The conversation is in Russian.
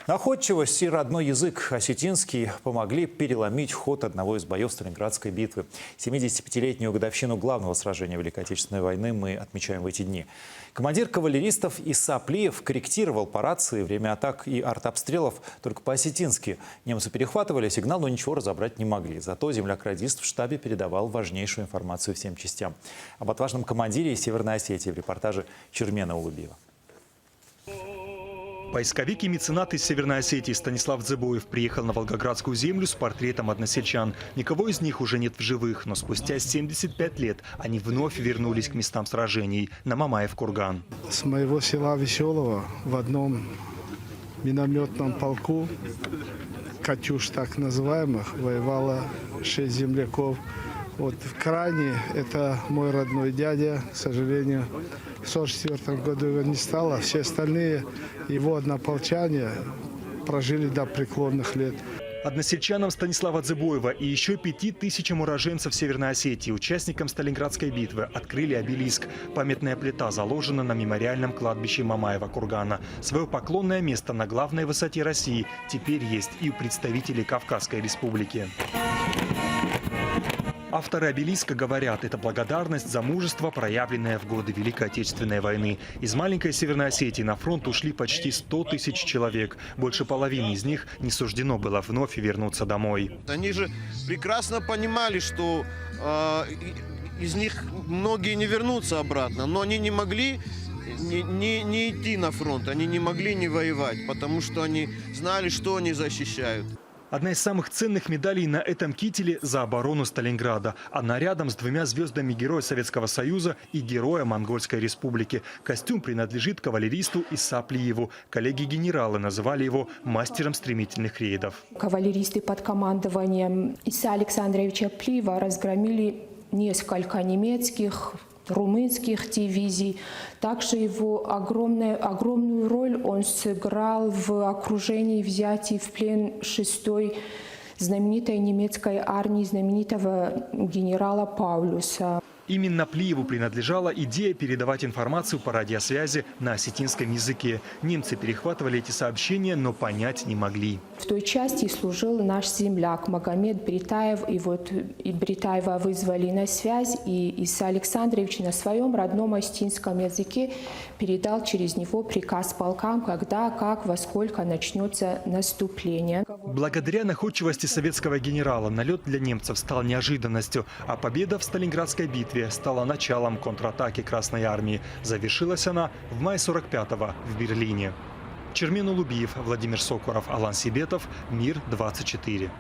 Находчивость и родной язык осетинский помогли переломить ход одного из боев Сталинградской битвы. 75-летнюю годовщину главного сражения Великой Отечественной войны мы отмечаем в эти дни. Командир кавалеристов Иса Плиев корректировал по рации время атак и артобстрелов только по-осетински. Немцы перехватывали сигнал, но ничего разобрать не могли. Зато земляк-радист в штабе передавал важнейшую информацию всем частям. Об отважном командире из Северной Осетии в репортаже Чермена Улубиева. Поисковик и меценат из Северной Осетии Станислав Дзыбоев приехал на Волгоградскую землю с портретом односельчан. Никого из них уже нет в живых, но спустя 75 лет они вновь вернулись к местам сражений на Мамаев-Курган. С моего села Веселого в одном минометном полку, «Катюш» так называемых, воевало 6 земляков. Вот в крайне это мой родной дядя, к сожалению, в 1944 году его не стало. Все остальные его однополчане прожили до преклонных лет. Односельчанам Станислава Дзыбоева и еще 5000 уроженцев Северной Осетии, участникам Сталинградской битвы, открыли обелиск. Памятная плита заложена на мемориальном кладбище Мамаева-Кургана. Свое поклонное место на главной высоте России теперь есть и у представителей Кавказской республики. Авторы обелиска говорят, это благодарность за мужество, проявленное в годы Великой Отечественной войны. Из маленькой Северной Осетии на фронт ушли почти 100 тысяч человек. Больше половины из них не суждено было вновь вернуться домой. Они же прекрасно понимали, что из них многие не вернутся обратно, но они не могли не идти на фронт, они не могли не воевать, потому что они знали, что они защищают. Одна из самых ценных медалей на этом кителе за оборону Сталинграда. Она рядом с 2 звездами Героя Советского Союза и Героя Монгольской Республики. Костюм принадлежит кавалеристу Иса Плиеву. Коллеги-генералы называли его мастером стремительных рейдов. Кавалеристы под командованием Иса Александровича Плиева разгромили несколько немецких, румынских дивизий. Также его огромную роль он сыграл в окружении взятий в плен 6-й знаменитой немецкой армии знаменитого генерала Паулюса. Именно Плиеву принадлежала идея передавать информацию по радиосвязи на осетинском языке. Немцы перехватывали эти сообщения, но понять не могли. В той части служил наш земляк Магомед Бритаев. И Бритаева вызвали на связь, и Иса Александрович на своем родном осетинском языке передал через него приказ полкам, когда, как, во сколько начнется наступление. Благодаря находчивости советского генерала налет для немцев стал неожиданностью, а победа в Сталинградской битве стала началом контратаки Красной армии. Завершилась она в мае 45-го в Берлине. Чермен Улубиев, Владимир Сокуров, Алан Сибетов, Мир 24.